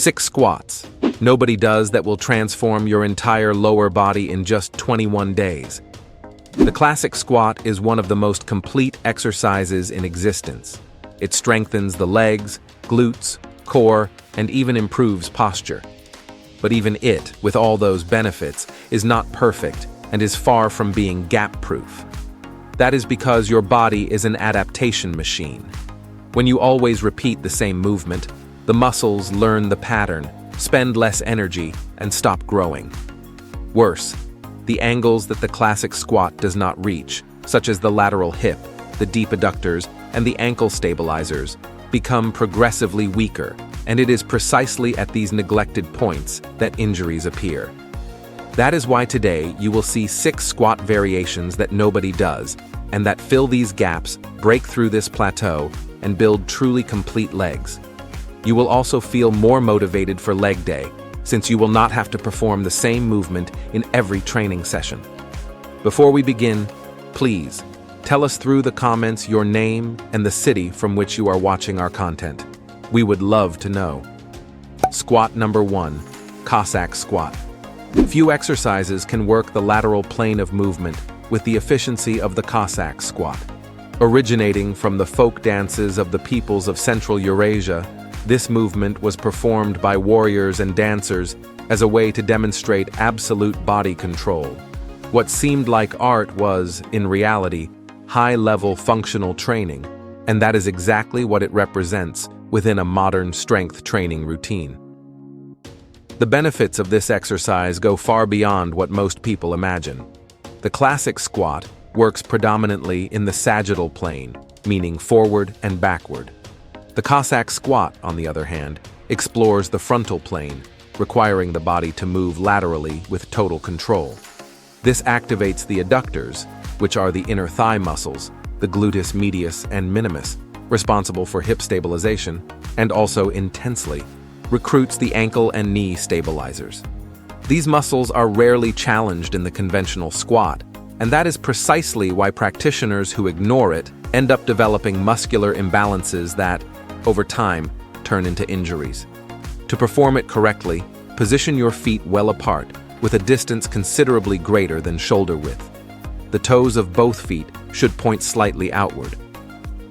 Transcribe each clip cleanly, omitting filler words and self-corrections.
6 squats. Nobody does that will transform your entire lower body in just 21 days. The classic squat is one of the most complete exercises in existence. It strengthens the legs, glutes, core, and even improves posture. But even it, with all those benefits, is not perfect and is far from being gap-proof. That is because your body is an adaptation machine. When you always repeat the same movement, the muscles learn the pattern, spend less energy, and stop growing. Worse, the angles that the classic squat does not reach, such as the lateral hip, the deep adductors, and the ankle stabilizers, become progressively weaker, and it is precisely at these neglected points that injuries appear. That is why today you will see 6 squat variations that nobody does, and that fill these gaps, break through this plateau, and build truly complete legs. You will also feel more motivated for leg day, since you will not have to perform the same movement in every training session. Before we begin, please, tell us through the comments your name and the city from which you are watching our content. We would love to know. Squat number 1, Cossack squat. Few exercises can work the lateral plane of movement with the efficiency of the Cossack squat. Originating from the folk dances of the peoples of Central Eurasia, this movement was performed by warriors and dancers as a way to demonstrate absolute body control. What seemed like art was, in reality, high-level functional training, and that is exactly what it represents within a modern strength training routine. The benefits of this exercise go far beyond what most people imagine. The classic squat works predominantly in the sagittal plane, meaning forward and backward. The Cossack squat, on the other hand, explores the frontal plane, requiring the body to move laterally with total control. This activates the adductors, which are the inner thigh muscles, the gluteus medius and minimus, responsible for hip stabilization, and also intensely recruits the ankle and knee stabilizers. These muscles are rarely challenged in the conventional squat, and that is precisely why practitioners who ignore it end up developing muscular imbalances that, over time, turn into injuries. To perform it correctly, position your feet well apart, with a distance considerably greater than shoulder width. The toes of both feet should point slightly outward.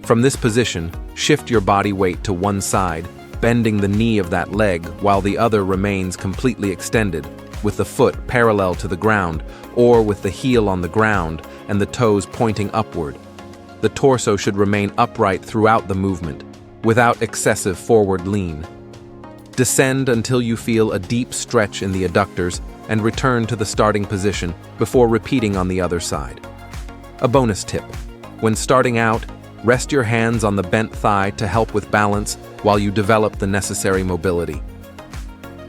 From this position, shift your body weight to one side, bending the knee of that leg while the other remains completely extended, with the foot parallel to the ground, or with the heel on the ground and the toes pointing upward. The torso should remain upright throughout the movement, without excessive forward lean. Descend until you feel a deep stretch in the adductors and return to the starting position before repeating on the other side. A bonus tip: when starting out, rest your hands on the bent thigh to help with balance while you develop the necessary mobility.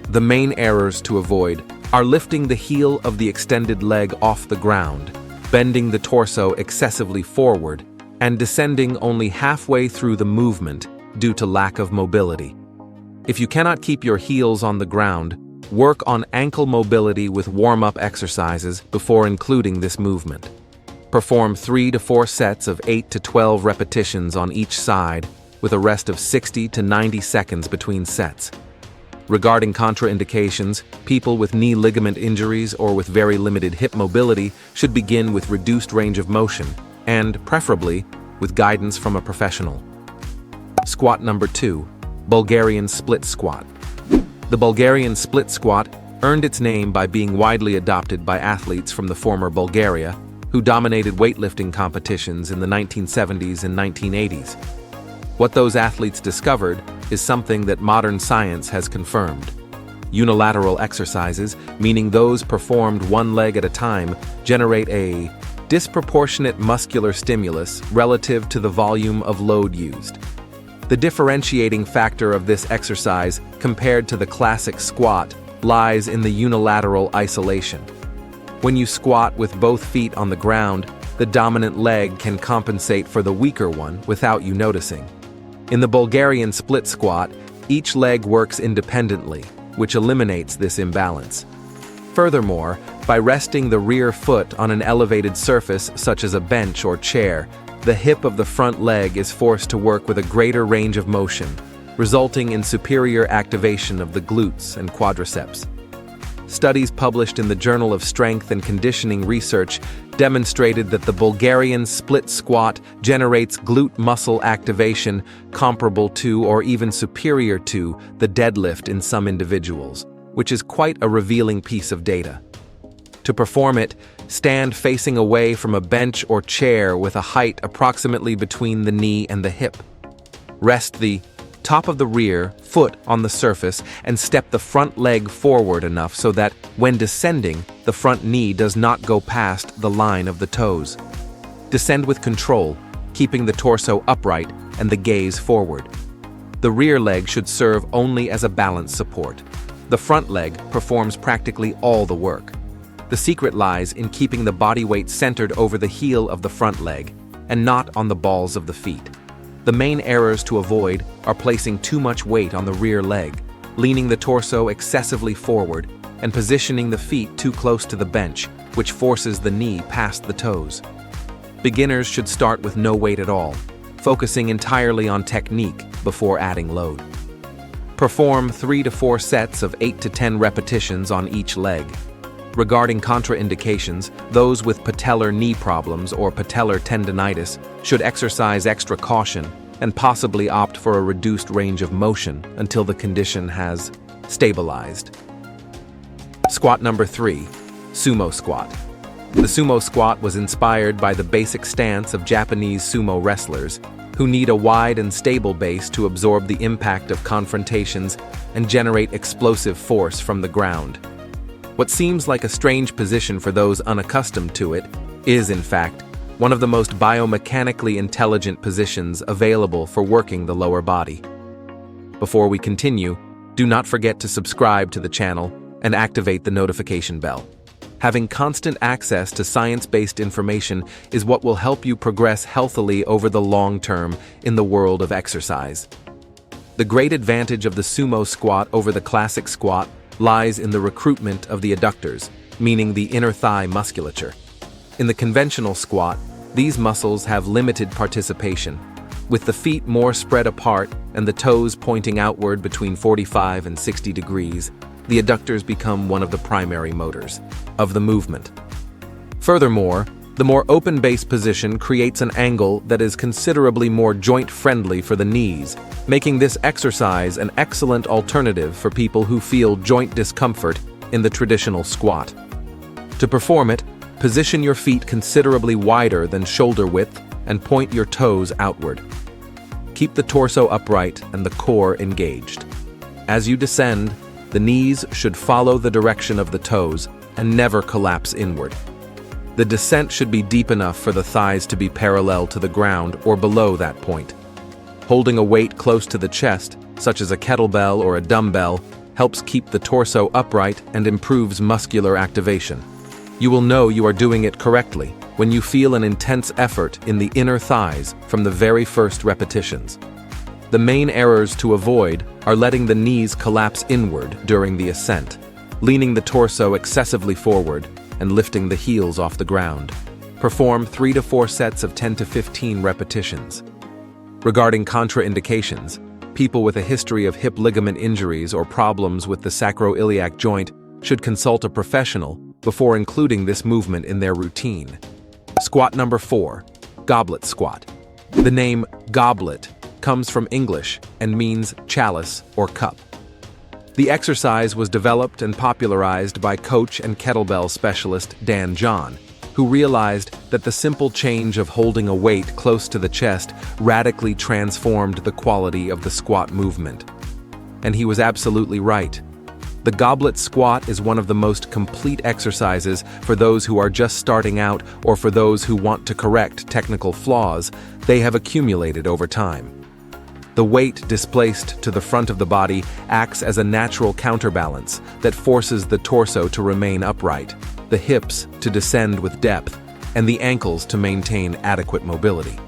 The main errors to avoid are lifting the heel of the extended leg off the ground, bending the torso excessively forward, and descending only halfway through the movement due to lack of mobility. If you cannot keep your heels on the ground, work on ankle mobility with warm-up exercises before including this movement. Perform 3 to 4 sets of 8 to 12 repetitions on each side, with a rest of 60 to 90 seconds between sets. Regarding contraindications, people with knee ligament injuries or with very limited hip mobility should begin with reduced range of motion, and, preferably, with guidance from a professional. Squat number 2, Bulgarian split squat. The Bulgarian split squat earned its name by being widely adopted by athletes from the former Bulgaria, who dominated weightlifting competitions in the 1970s and 1980s. What those athletes discovered is something that modern science has confirmed. Unilateral exercises, meaning those performed one leg at a time, generate a disproportionate muscular stimulus relative to the volume of load used. The differentiating factor of this exercise compared to the classic squat lies in the unilateral isolation. When you squat with both feet on the ground, the dominant leg can compensate for the weaker one without you noticing. In the Bulgarian split squat, each leg works independently, which eliminates this imbalance. Furthermore, by resting the rear foot on an elevated surface such as a bench or chair, the hip of the front leg is forced to work with a greater range of motion, resulting in superior activation of the glutes and quadriceps. Studies published in the Journal of Strength and Conditioning Research demonstrated that the Bulgarian split squat generates glute muscle activation comparable to or even superior to the deadlift in some individuals, which is quite a revealing piece of data. To perform it, stand facing away from a bench or chair with a height approximately between the knee and the hip. Rest the top of the rear foot on the surface and step the front leg forward enough so that, when descending, the front knee does not go past the line of the toes. Descend with control, keeping the torso upright and the gaze forward. The rear leg should serve only as a balance support. The front leg performs practically all the work. The secret lies in keeping the body weight centered over the heel of the front leg and not on the balls of the feet. The main errors to avoid are placing too much weight on the rear leg, leaning the torso excessively forward, and positioning the feet too close to the bench, which forces the knee past the toes. Beginners should start with no weight at all, focusing entirely on technique before adding load. Perform 3 to 4 sets of 8 to 10 repetitions on each leg. Regarding contraindications, those with patellar knee problems or patellar tendinitis should exercise extra caution and possibly opt for a reduced range of motion until the condition has stabilized. Squat number 3, Sumo squat. The sumo squat was inspired by the basic stance of Japanese sumo wrestlers, who need a wide and stable base to absorb the impact of confrontations and generate explosive force from the ground. What seems like a strange position for those unaccustomed to it is, in fact, one of the most biomechanically intelligent positions available for working the lower body. Before we continue, do not forget to subscribe to the channel and activate the notification bell. Having constant access to science-based information is what will help you progress healthily over the long term in the world of exercise. The great advantage of the sumo squat over the classic squat lies in the recruitment of the adductors, meaning the inner thigh musculature. In the conventional squat, these muscles have limited participation. With the feet more spread apart and the toes pointing outward between 45 and 60 degrees, the adductors become one of the primary motors of the movement. Furthermore, the more open base position creates an angle that is considerably more joint-friendly for the knees, making this exercise an excellent alternative for people who feel joint discomfort in the traditional squat. To perform it, position your feet considerably wider than shoulder width and point your toes outward. Keep the torso upright and the core engaged. As you descend, the knees should follow the direction of the toes and never collapse inward. The descent should be deep enough for the thighs to be parallel to the ground or below that point. Holding a weight close to the chest, such as a kettlebell or a dumbbell, helps keep the torso upright and improves muscular activation. You will know you are doing it correctly when you feel an intense effort in the inner thighs from the very first repetitions. The main errors to avoid are letting the knees collapse inward during the ascent, leaning the torso excessively forward, and lifting the heels off the ground. Perform 3 to 4 sets of 10 to 15 repetitions. Regarding contraindications, people with a history of hip ligament injuries or problems with the sacroiliac joint should consult a professional before including this movement in their routine. Squat number 4, Goblet squat. The name goblet comes from English and means chalice or cup. The exercise was developed and popularized by coach and kettlebell specialist Dan John, who realized that the simple change of holding a weight close to the chest radically transformed the quality of the squat movement. And he was absolutely right. The goblet squat is one of the most complete exercises for those who are just starting out or for those who want to correct technical flaws they have accumulated over time. The weight displaced to the front of the body acts as a natural counterbalance that forces the torso to remain upright, the hips to descend with depth, and the ankles to maintain adequate mobility.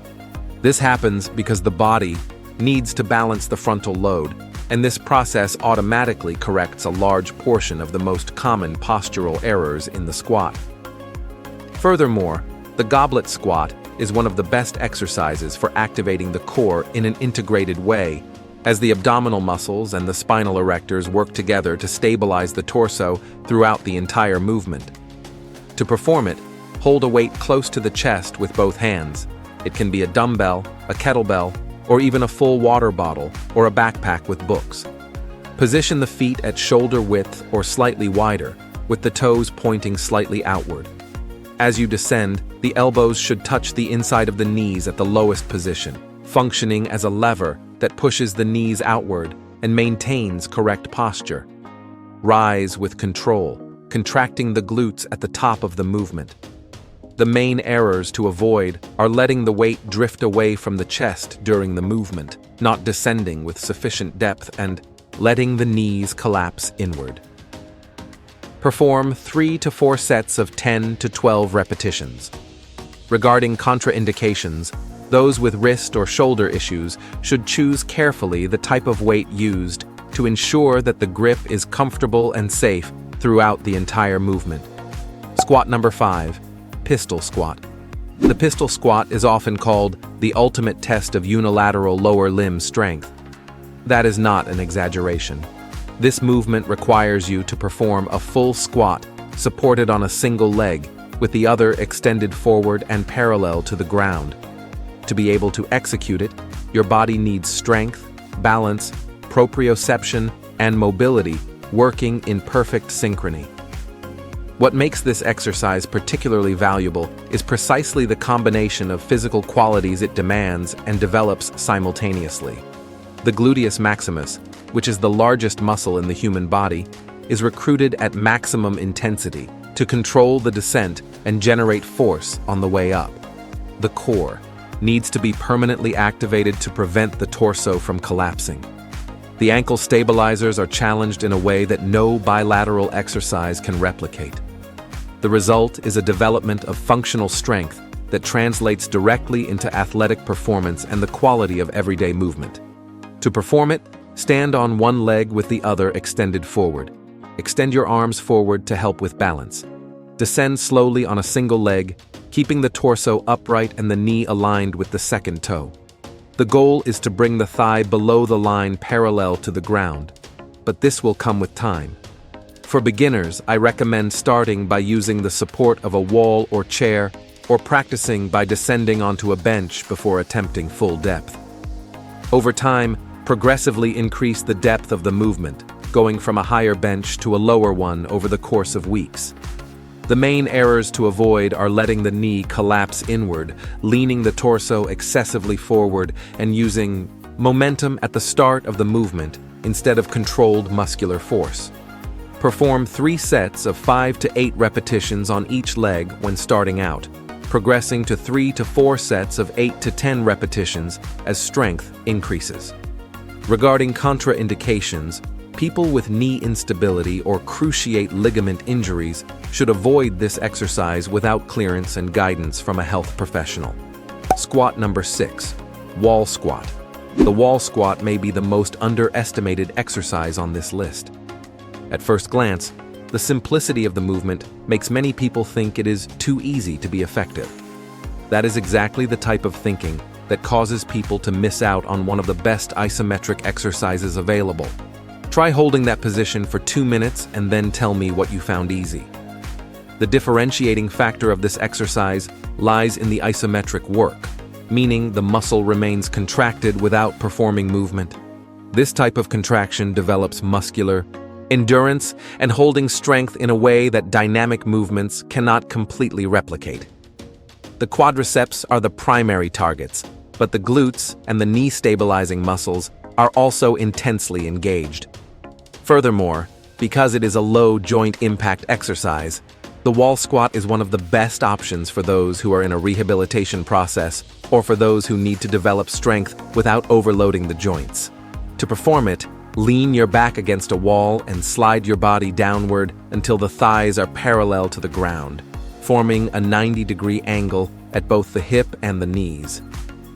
This happens because the body needs to balance the frontal load, and this process automatically corrects a large portion of the most common postural errors in the squat. Furthermore, the goblet squat is one of the best exercises for activating the core in an integrated way, as the abdominal muscles and the spinal erectors work together to stabilize the torso throughout the entire movement. To perform it, hold a weight close to the chest with both hands. It can be a dumbbell, a kettlebell, or even a full water bottle or a backpack with books. Position the feet at shoulder width or slightly wider, with the toes pointing slightly outward. As you descend, the elbows should touch the inside of the knees at the lowest position, functioning as a lever that pushes the knees outward and maintains correct posture. Rise with control, contracting the glutes at the top of the movement. The main errors to avoid are letting the weight drift away from the chest during the movement, not descending with sufficient depth, and letting the knees collapse inward. Perform 3 to 4 sets of 10 to 12 repetitions. Regarding contraindications, those with wrist or shoulder issues should choose carefully the type of weight used to ensure that the grip is comfortable and safe throughout the entire movement. Squat number 5, pistol squat. The pistol squat is often called the ultimate test of unilateral lower limb strength. That is not an exaggeration. This movement requires you to perform a full squat supported on a single leg, with the other extended forward and parallel to the ground. To be able to execute it, your body needs strength, balance, proprioception, and mobility working in perfect synchrony. What makes this exercise particularly valuable is precisely the combination of physical qualities it demands and develops simultaneously. The gluteus maximus, which is the largest muscle in the human body, is recruited at maximum intensity to control the descent and generate force on the way up. The core needs to be permanently activated to prevent the torso from collapsing. The ankle stabilizers are challenged in a way that no bilateral exercise can replicate. The result is a development of functional strength that translates directly into athletic performance and the quality of everyday movement. To perform it, stand on one leg with the other extended forward. Extend your arms forward to help with balance. Descend slowly on a single leg, keeping the torso upright and the knee aligned with the second toe. The goal is to bring the thigh below the line parallel to the ground, but this will come with time. For beginners, I recommend starting by using the support of a wall or chair, or practicing by descending onto a bench before attempting full depth. Over time, progressively increase the depth of the movement, going from a higher bench to a lower one over the course of weeks. The main errors to avoid are letting the knee collapse inward, leaning the torso excessively forward, and using momentum at the start of the movement instead of controlled muscular force. Perform 3 sets of 5 to 8 repetitions on each leg when starting out, progressing to 3 to 4 sets of 8 to 10 repetitions as strength increases. Regarding contraindications, people with knee instability or cruciate ligament injuries should avoid this exercise without clearance and guidance from a health professional. Squat number 6, wall squat. The wall squat may be the most underestimated exercise on this list. At first glance, the simplicity of the movement makes many people think it is too easy to be effective. That is exactly the type of thinking that causes people to miss out on one of the best isometric exercises available. Try holding that position for 2 minutes and then tell me what you found easy. The differentiating factor of this exercise lies in the isometric work, meaning the muscle remains contracted without performing movement. This type of contraction develops muscular endurance and holding strength in a way that dynamic movements cannot completely replicate. The quadriceps are the primary targets, but the glutes and the knee-stabilizing muscles are also intensely engaged. Furthermore, because it is a low joint impact exercise, the wall squat is one of the best options for those who are in a rehabilitation process or for those who need to develop strength without overloading the joints. To perform it, lean your back against a wall and slide your body downward until the thighs are parallel to the ground, forming a 90-degree angle at both the hip and the knees.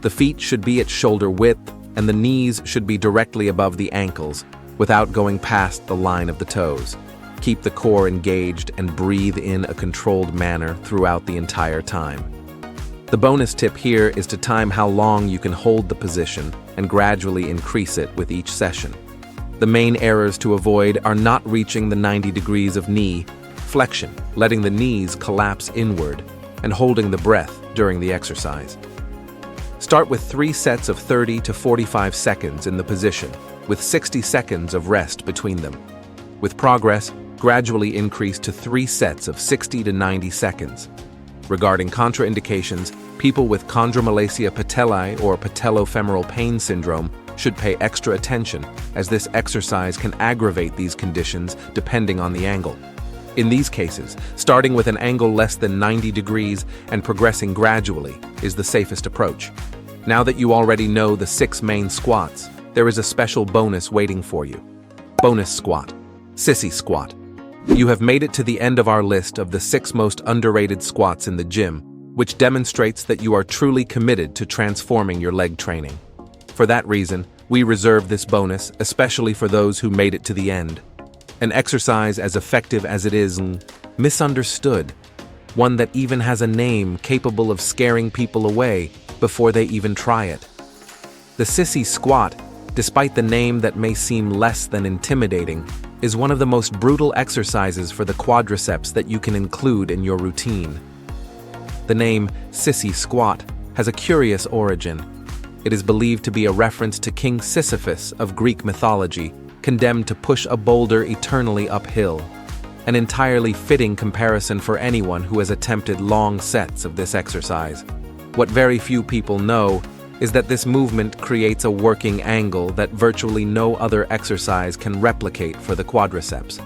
The feet should be at shoulder width, and the knees should be directly above the ankles, without going past the line of the toes. Keep the core engaged and breathe in a controlled manner throughout the entire time. The bonus tip here is to time how long you can hold the position and gradually increase it with each session. The main errors to avoid are not reaching the 90 degrees of knee flexion, letting the knees collapse inward, and holding the breath during the exercise. Start with 3 sets of 30 to 45 seconds in the position, with 60 seconds of rest between them. With progress, gradually increase to 3 sets of 60 to 90 seconds. Regarding contraindications, people with chondromalacia patellae or patellofemoral pain syndrome should pay extra attention, as this exercise can aggravate these conditions depending on the angle. In these cases, starting with an angle less than 90 degrees and progressing gradually is the safest approach. Now that you already know the 6 main squats, there is a special bonus waiting for you. Bonus squat. Sissy squat. You have made it to the end of our list of the 6 most underrated squats in the gym, which demonstrates that you are truly committed to transforming your leg training. For that reason, we reserve this bonus especially for those who made it to the end. An exercise as effective as it is misunderstood, one that even has a name capable of scaring people away before they even try it. The Sissy squat, despite the name that may seem less than intimidating, is one of the most brutal exercises for the quadriceps that you can include in your routine. The name Sissy squat has a curious origin. It is believed to be a reference to King Sisyphus of Greek mythology, condemned to push a boulder eternally uphill. An entirely fitting comparison for anyone who has attempted long sets of this exercise. What very few people know is that this movement creates a working angle that virtually no other exercise can replicate for the quadriceps.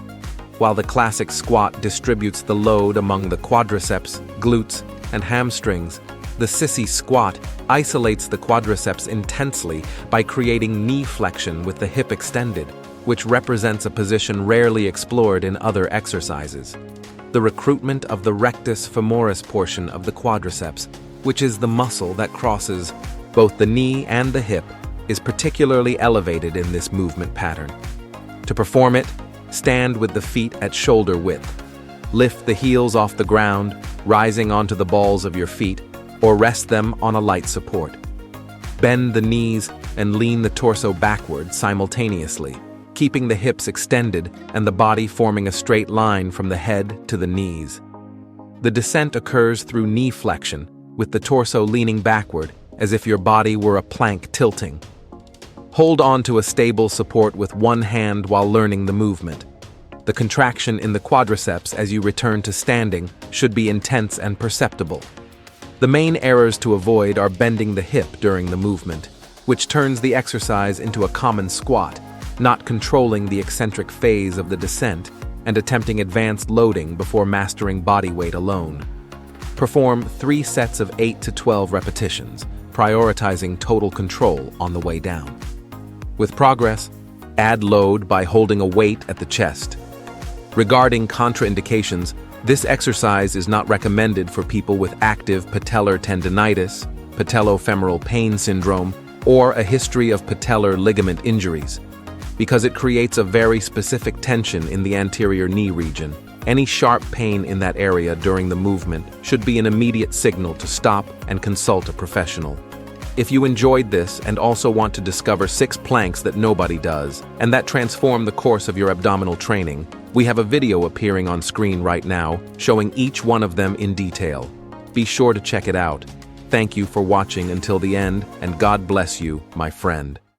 While the classic squat distributes the load among the quadriceps, glutes, and hamstrings, the Sissy squat isolates the quadriceps intensely by creating knee flexion with the hip extended, which represents a position rarely explored in other exercises. The recruitment of the rectus femoris portion of the quadriceps, which is the muscle that crosses both the knee and the hip, is particularly elevated in this movement pattern. To perform it, stand with the feet at shoulder width. Lift the heels off the ground, rising onto the balls of your feet, or rest them on a light support. Bend the knees and lean the torso backward simultaneously, keeping the hips extended and the body forming a straight line from the head to the knees. The descent occurs through knee flexion, with the torso leaning backward, as if your body were a plank tilting. Hold on to a stable support with one hand while learning the movement. The contraction in the quadriceps as you return to standing should be intense and perceptible. The main errors to avoid are bending the hip during the movement, which turns the exercise into a common squat, not controlling the eccentric phase of the descent, and attempting advanced loading before mastering body weight alone. Perform 3 sets of 8 to 12 repetitions, prioritizing total control on the way down. With progress, add load by holding a weight at the chest. Regarding contraindications, this exercise is not recommended for people with active patellar tendinitis, patellofemoral pain syndrome, or a history of patellar ligament injuries, because it creates a very specific tension in the anterior knee region. Any sharp pain in that area during the movement should be an immediate signal to stop and consult a professional. If you enjoyed this and also want to discover 6 planks that nobody does and that transform the course of your abdominal training, we have a video appearing on screen right now showing each one of them in detail. Be sure to check it out. Thank you for watching until the end, and God bless you, my friend.